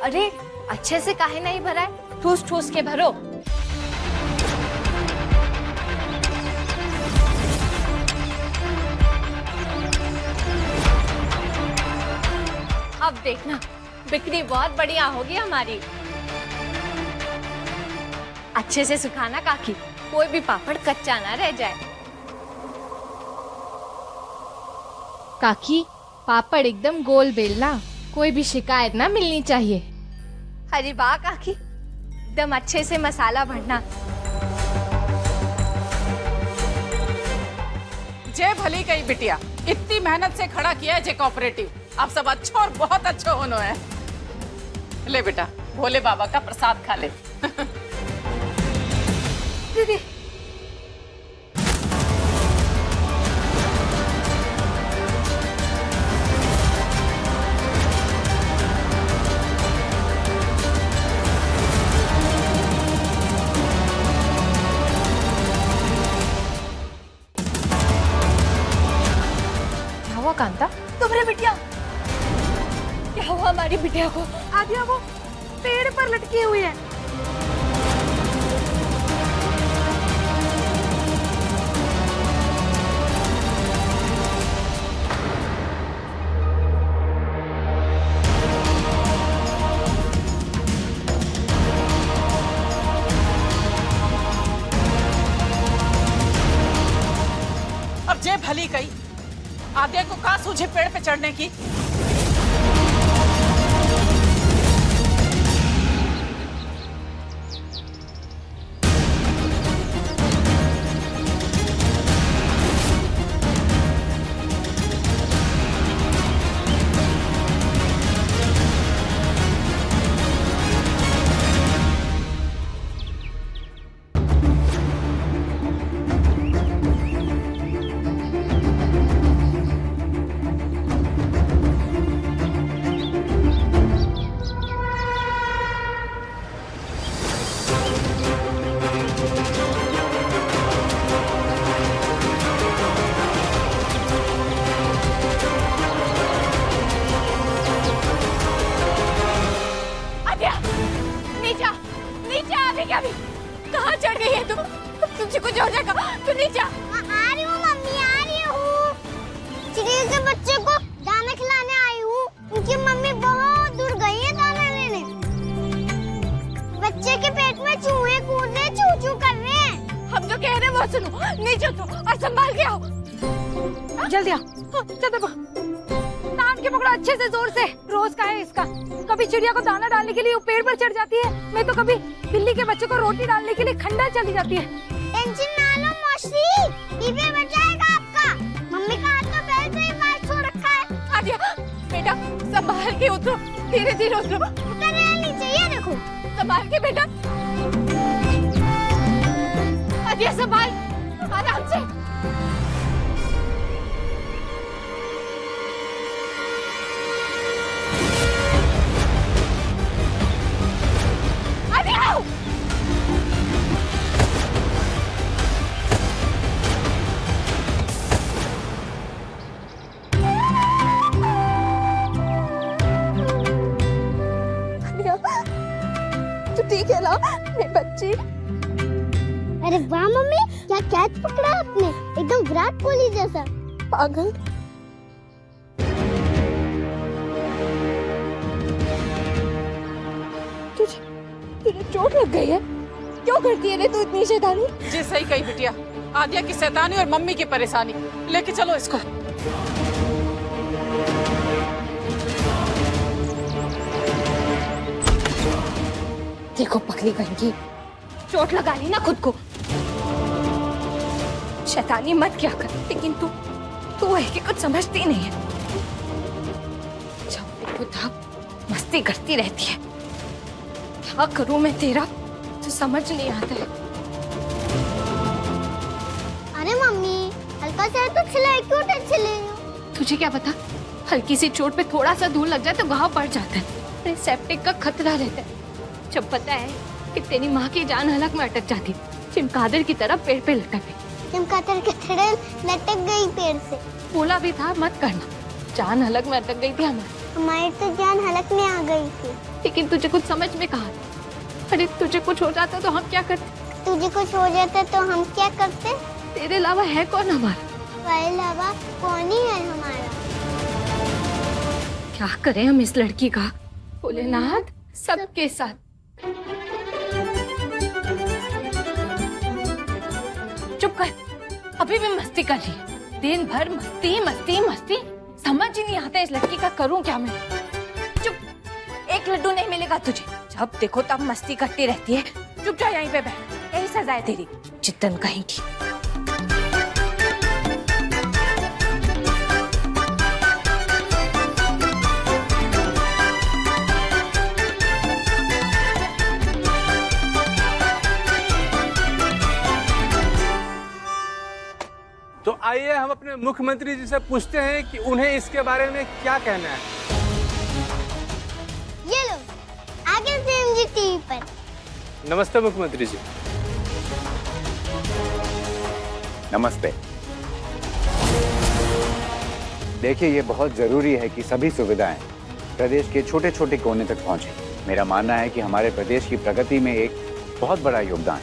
अरे अच्छे से काहे नहीं भरा है, ठूस ठूस के भरो। अब देखना बिक्री बहुत बढ़िया होगी हमारी। अच्छे से सुखाना काकी, कोई भी पापड़ कच्चा ना रह जाए। काकी पापड़ एकदम गोल बेलना, कोई भी शिकायत ना मिलनी चाहिए। अरे वाह काकी, एकदम अच्छे से मसाला भरना। जय भली कही बिटिया, इतनी मेहनत से खड़ा किया है जे कोऑपरेटिव। आप सब अच्छा और बहुत अच्छा होनो है। ले बेटा, भोले बाबा का प्रसाद खा ले। दीदी क्या हुआ कांता? तुम्हारे बिटिया, क्या हुआ हमारी बिटिया को? आदिया वो पेड़ पर लटकी हुई है। अब जय भली कही, आद्या को कहा सूझे पेड़ पे चढ़ने की। कहाँ चढ़ गई है तुम? तुझे कुछ हो जाएगा, तू नीचे आ। रही हूँ मम्मी, आ रही हूँ। चिड़िया के बच्चे को दाना खिलाने आई हूँ। उनकी मम्मी बहुत दूर गई है दाना लेने। बच्चे के पेट में चूहे कूद रहे, चू चू कर रहे हैं। हम जो कह रहे हैं वो सुनो, नीचे उतरो और संभाल के आओ। जल्दी आ, चल दबा। नाम के पकड़ो अच्छे से, जोर से। रोज का है इसका, कभी चिड़िया को दाना डालने के लिए वो पेड़ पर चढ़ जाती है, मैं तो कभी बिल्ली के बच्चे को रोटी डालने के लिए खंडा चली जाती है। टेंशन ना लो मौसी, बीबी बच जाएगा आपका। मम्मी का हाथ तो पहले से ही मार छोड़ रखा है। आदिया बेटा, संभाल के उतरो, धीरे धीरे उतरो। उतर रहे नीचे, ये देखो। संभाल के बेटा। आदिया संभाल, आराम से। ठीक है ना मेरी बच्ची? अरे वाह मम्मी, क्या कैच पकड़ा आपने, एकदम विराट कोहली जैसा। पागल। तुझे चोट लग गई है? क्यों करती है रे तू इतनी शैतानी? जी सही कही बिटिया, आद्या की शैतानी और मम्मी की परेशानी। लेके चलो इसको। देखो पगली बन की, चोट लगा ली ना खुद को। शैतानी मत क्या कर, लेकिन तू है कि कुछ समझती नहीं है। जब देखो तब मस्ती करती रहती है। क्या करूं मैं तेरा, तो समझ नहीं आता है। अरे मम्मी, हल्का सा तो छिले, क्यों टच ले? तुझे क्या पता, हल्की सी चोट पे थोड़ा सा धूल लग जाए तो घाव पड़ जाता है। अरे सेप्टिक का खतरा रहता है। जब पता है कि तेरी माँ की जान हलक में अटक जाती, चमगादड़ की तरह पेड़ पे लटक गई। चमगादड़ की तरह लटक गई पेड़ से। बोला भी था मत करना, जान हलक में अटक गई थी हमारी। हमारी तो जान हलक में आ गई थी। लेकिन तुझे कुछ समझ में कहा? अरे तुझे कुछ हो जाता तो हम क्या करते? तुझे कुछ हो जाता तो हम क्या करते? तेरे अलावा है कौन हमारा? तुम्हारे अलावा कौन ही है हमारा? क्या करें हम इस लड़की का? भोलेनाथ सबके साथ। चुप कर, अभी भी मस्ती कर रही है। दिन भर मस्ती मस्ती मस्ती, समझ ही नहीं आता इस लड़की का करूं क्या मैं। चुप, एक लड्डू नहीं मिलेगा तुझे। जब देखो तब मस्ती करती रहती है। चुप जा, यहीं पे बैठ, यही सजा है तेरी, चित्तन कहीं की। तो आइए हम अपने मुख्यमंत्री जी से पूछते हैं कि उन्हें इसके बारे में क्या कहना है। ये लो, आगे सीएम जी टीवी पर। नमस्ते मुख्यमंत्री जी। नमस्ते। देखिए, ये बहुत जरूरी है कि सभी सुविधाएं प्रदेश के छोटे छोटे कोने तक पहुंचे। मेरा मानना है कि हमारे प्रदेश की प्रगति में एक बहुत बड़ा योगदान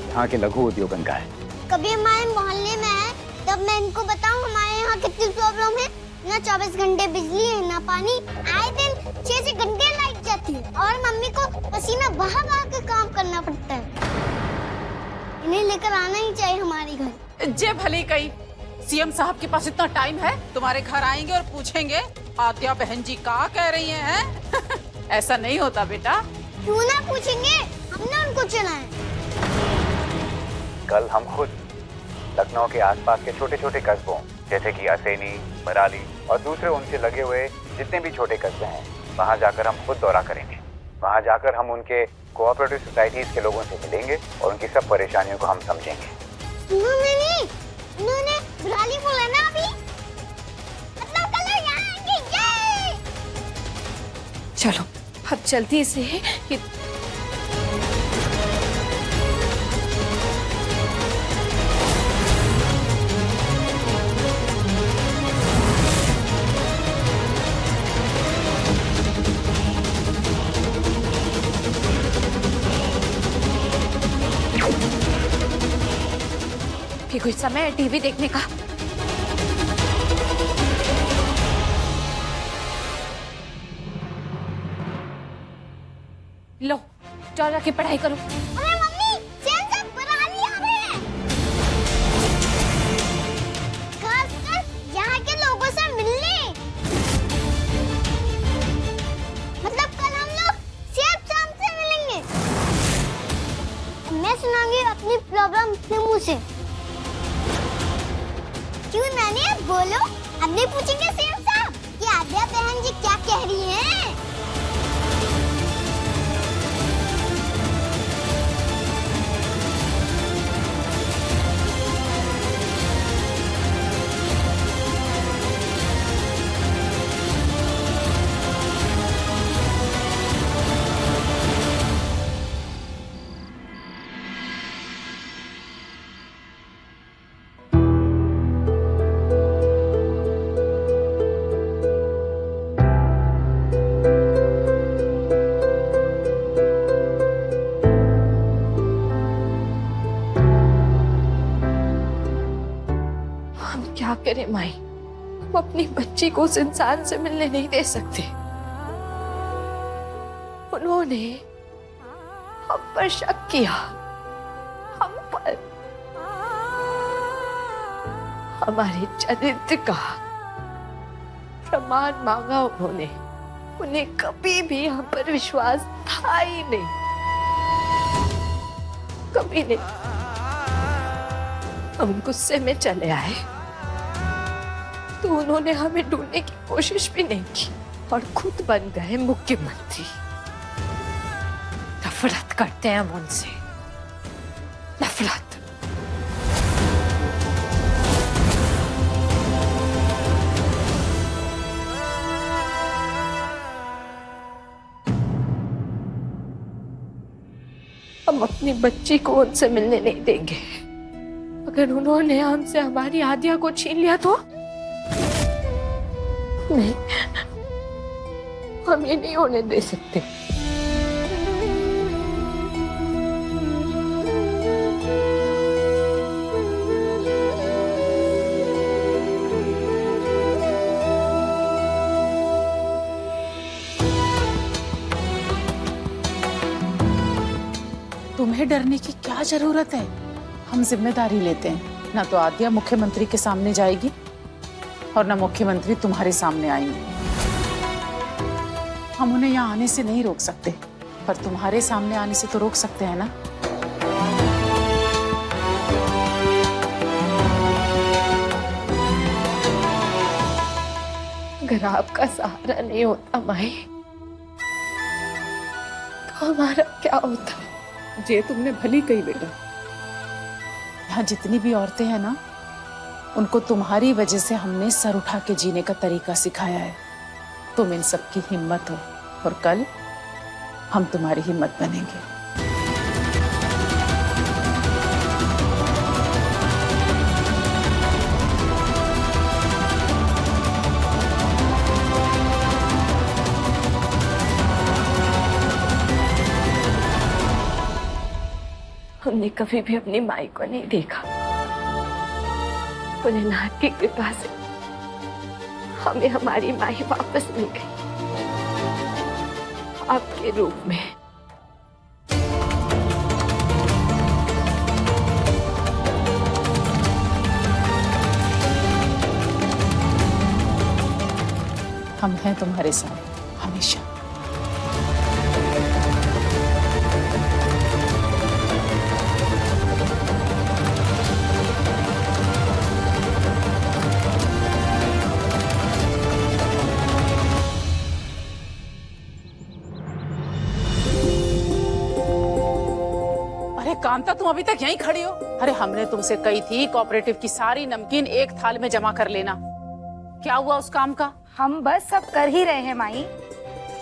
यहाँ के लघु उद्योगन का है। कभी हमारे मोहल्ले में है तब मैं इनको बताऊं हमारे यहाँ कितनी प्रॉब्लम है। ना 24 घंटे बिजली है ना पानी, आए दिन 6 घंटे लाइट जाती है और मम्मी को पसीना बहा बहा के काम करना पड़ता है। इन्हें लेकर आना ही चाहिए हमारे घर। जे भली कही, सीएम साहब के पास इतना टाइम है? तुम्हारे घर आएंगे और पूछेंगे आद्या बहन जी क्या कह रही हैं? ऐसा नहीं होता बेटा। क्यों ना पूछेंगे, हमने उनको चुना है। कल हम खुद लखनऊ के आसपास के छोटे छोटे कस्बों जैसे कि असैनी, बराली और दूसरे उनसे लगे हुए जितने भी छोटे कस्बे हैं, वहाँ जाकर हम खुद दौरा करेंगे। वहाँ जाकर हम उनके कोऑपरेटिव सोसाइटीज के लोगों से मिलेंगे और उनकी सब परेशानियों को हम समझेंगे। उन्होंने बराली बोला ना अभी, मतलब कल यहाँ आएंगे। ये चलो अब जल्दी से कि कुछ समय है टीवी देखने का। लो जाओ, जाके पढ़ाई करो। अरे मम्मी, सेम सब बराली आ रहे हैं। खासकर यहाँ के लोगों से मिलने। मतलब कल हम लोग सेम शाम से मिलेंगे। मैं सुनाऊंगी अपनी प्रॉब्लम अपने मुंह से। क्यों नानी, अब बोलो। अब नहीं पूछेंगे सेम साहब कि आद्या बहन जी क्या कह रही हैं? क्या करें माई, हम अपनी बच्ची को उस इंसान से मिलने नहीं दे सकते। उन्होंने हम पर शक किया, हम पर हमारे चरित्र का प्रमाण मांगा उन्होंने। उन्हें कभी भी हम पर विश्वास था ही नहीं, कभी नहीं। हम गुस्से में चले आए तो उन्होंने हमें ढूंढने की कोशिश भी नहीं की और खुद बन गए मुख्यमंत्री। नफरत करते हैं हम उनसे, नफरत। हम अपनी बच्ची को उनसे मिलने नहीं देंगे। अगर उन्होंने हमसे हमारी आद्या को छीन लिया तो नहीं, हम ये नहीं होने दे सकते। तुम्हें डरने की क्या जरूरत है? हम जिम्मेदारी लेते हैं। ना तो आद्या मुख्यमंत्री के सामने जाएगी और ना मुख्यमंत्री तुम्हारे सामने आएंगे। हम उन्हें यहाँ आने से नहीं रोक सकते, पर तुम्हारे सामने आने से तो रोक सकते हैं ना। अगर आपका सहारा नहीं होता माई, तो हमारा क्या होता? जे तुमने भली कही बेटा। यहाँ जितनी भी औरतें हैं ना, उनको तुम्हारी वजह से हमने सर उठा के जीने का तरीका सिखाया है। तुम इन सबकी हिम्मत हो और कल हम तुम्हारी हिम्मत बनेंगे। हमने कभी भी अपनी माई को नहीं देखा। उन्हें नाथ की कृपा से हमें हमारी माई वापस मिल गई, आपके रूप में। हम हैं तुम्हारे साथ हमेशा। कांता, तुम अभी तक यहीं खड़ी हो? अरे हमने तुमसे कही थी कोऑपरेटिव की सारी नमकीन एक थाल में जमा कर लेना। क्या हुआ उस काम का? हम बस सब कर ही रहे हैं माई।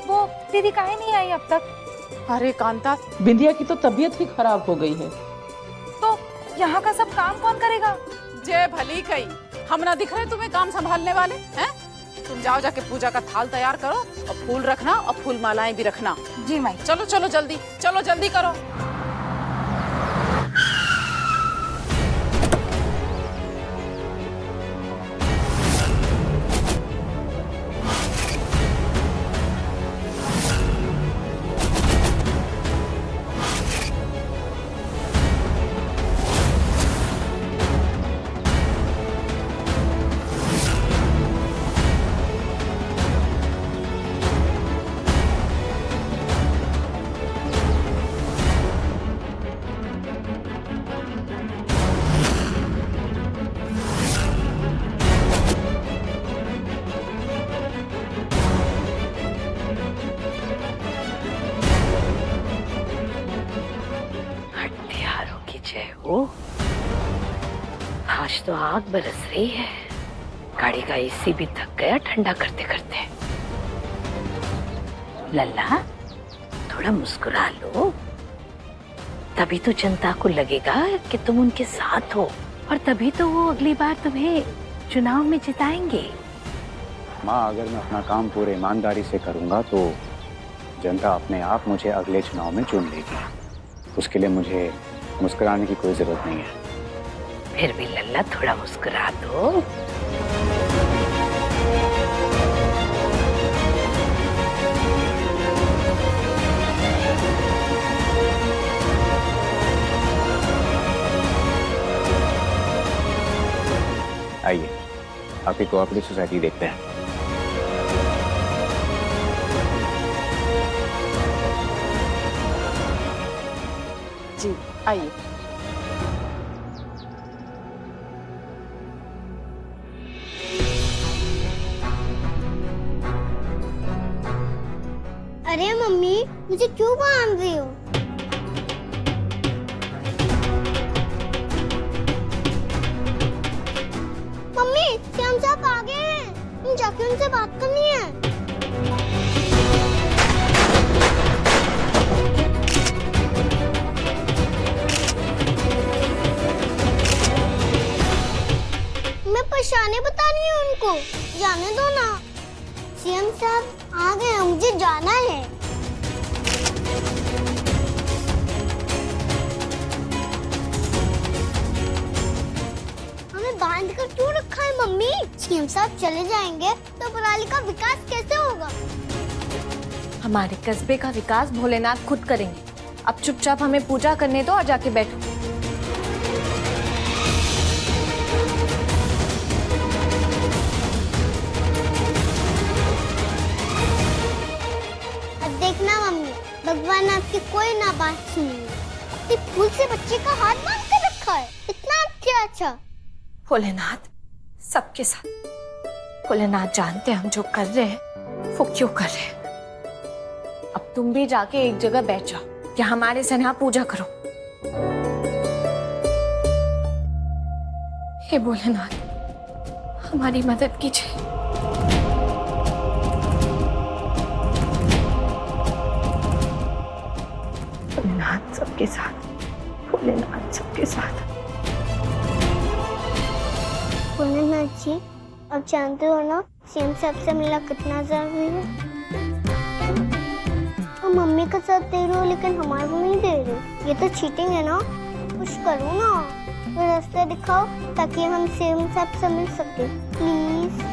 वो दीदी काहे नहीं आई अब तक? अरे कांता, बिंदिया की तो तबीयत ही खराब हो गई है। तो यहाँ का सब काम कौन करेगा? जय भली कही, हम ना दिख रहे तुम्हें काम संभालने वाले हैं? तुम जाओ, जाके पूजा का थाल तैयार करो और फूल रखना और फूल मालाएं भी रखना। जी माई। चलो चलो जल्दी, चलो जल्दी करो। आज तो आग बरस रही है। गाड़ी का एसी भी थक गया ठंडा करते करते। लल्ला, थोड़ा मुस्कुरा लो, तभी तो जनता को लगेगा कि तुम उनके साथ हो, और तभी तो वो अगली बार तुम्हें चुनाव में जिताएंगे। माँ, अगर मैं अपना काम पूरे ईमानदारी से करूँगा तो जनता अपने आप मुझे अगले चुनाव में चुन लेगी। उसके लिए मुझे मुस्कुराने की कोई जरूरत नहीं है। फिर भी लल्ला, थोड़ा मुस्कुरा दो। आइए, आपकी कोऑपरेटिव सोसाइटी देखते हैं। जी आइए। अरे मम्मी, मुझे क्यों बांध रही हो? मम्मी, श्याम साहब आ गए हैं, जाके उनसे बात करनी है। मैं परेशानी बतानी है उनको, जाने दो ना। सीएम साहब आ गए, मुझे जाना है। हमें बांध कर क्यों रखा है मम्मी? सीएम साहब चले जाएंगे तो पराली का विकास कैसे होगा? हमारे कस्बे का विकास भोलेनाथ खुद करेंगे। अब चुपचाप हमें पूजा करने दो और जाके बैठो। अब देखना मम्मी, भगवान आपकी कोई ना बात सुनेंगे। अपने फूल से बच्चे का हाथ बांध कर रखा है, इतना अच्छा। भोलेनाथ सबके साथ। भोलेनाथ जानते हैं हम जो कर रहे हैं वो क्यों कर रहे हैं। अब तुम भी जाके एक जगह बैठ जाओ कि हमारे से यहाँ पूजा करो। हे भोलेनाथ, हमारी मदद कीजिए। भोलेनाथ सबके साथ, भोलेनाथ सबके साथ। भोलेनाथ जी, अब जानते हो ना सीएम साहब से मिलना कितना जरूरी है। हम मम्मी का साथ दे रहे हो लेकिन हमारे को नहीं दे रहे, ये तो चीटिंग है ना। कुछ करो ना, तो रास्ता दिखाओ ताकि हम सीएम साहब से मिल सके प्लीज।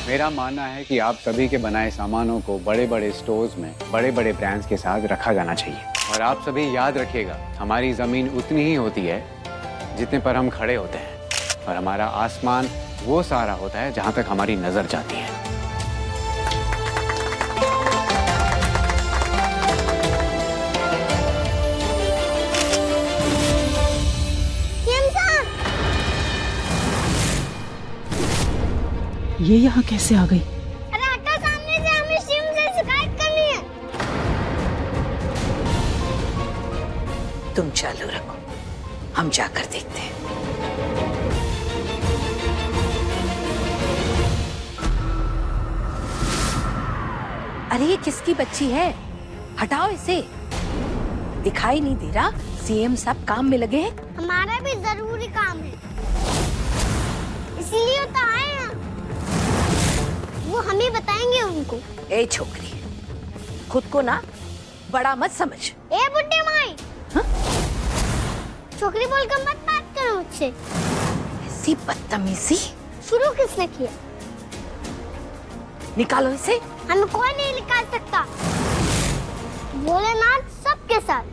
मेरा मानना है कि आप सभी के बनाए सामानों को बड़े बड़े स्टोर्स में बड़े बड़े ब्रांड्स के साथ रखा जाना चाहिए। और आप सभी याद रखिएगा, हमारी ज़मीन उतनी ही होती है जितने पर हम खड़े होते हैं, और हमारा आसमान वो सारा होता है जहाँ तक हमारी नज़र जाती है। ये यहाँ कैसे आ गई? अरे हटो सामने से, हमें सीएम से शिकायत करनी है। तुम चालू रखो, हम जाकर देखते हैं। अरे ये किसकी बच्ची है? हटाओ इसे। दिखाई नहीं दे रहा सीएम साहब काम में लगे हैं। हमारा भी जरूरी काम है, इसीलिए तो आए हैं। वो हमें बताएंगे उनको। ए छोकरी, खुद को ना बड़ा मत समझ। ए बुड्ढी माई, छोकरी बोलकर मत बात करो मुझसे। ऐसी बदतमीजी शुरू किसने किया? निकालो इसे। हमें कोई नहीं निकाल सकता। भोलेनाथ सबके साथ।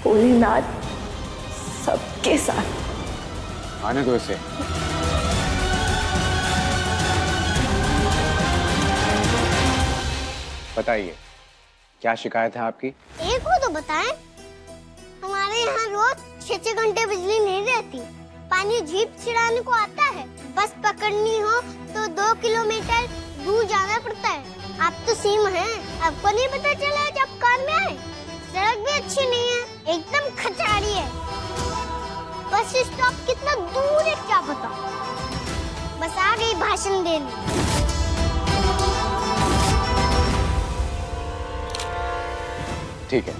भोलेनाथ सबके साथ। आने दो इसे। बताइए, क्या शिकायत है आपकी? एक को तो बताएं। हमारे यहाँ रोज 6-6 घंटे बिजली नहीं रहती। पानी जीप छिड़ाने को आता है, बस पकड़नी हो तो 2 किलोमीटर दूर जाना पड़ता है। आप तो सीएम हैं, आपको नहीं पता चला जब काम में आए? सड़क भी अच्छी नहीं है, एकदम खचाड़ी है। बस बस स्टॉप कितना दूर है क्या बताऊं। बस आ गई भाषण देने। ठीक है,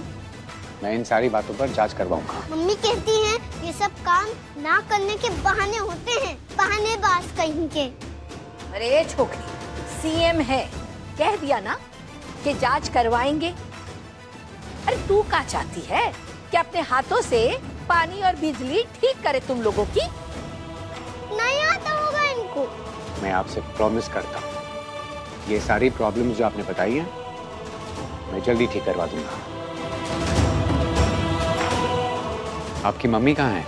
मैं इन सारी बातों पर जांच करवाऊंगा। मम्मी कहती हैं ये सब काम ना करने के बहाने होते हैं, बहानेबाज कहीं के। अरे छोकरी, सीएम है, कह दिया ना कि जांच करवाएंगे। अरे तू क्या चाहती है कि अपने हाथों से पानी और बिजली ठीक करे तुम लोगों की? नहीं आता होगा इनको। मैं आपसे प्रॉमिस करता हूँ, ये सारी प्रॉब्लम्स जो आपने बताई हैं, मैं जल्दी ठीक करवा दूंगा। आपकी मम्मी कहाँ है?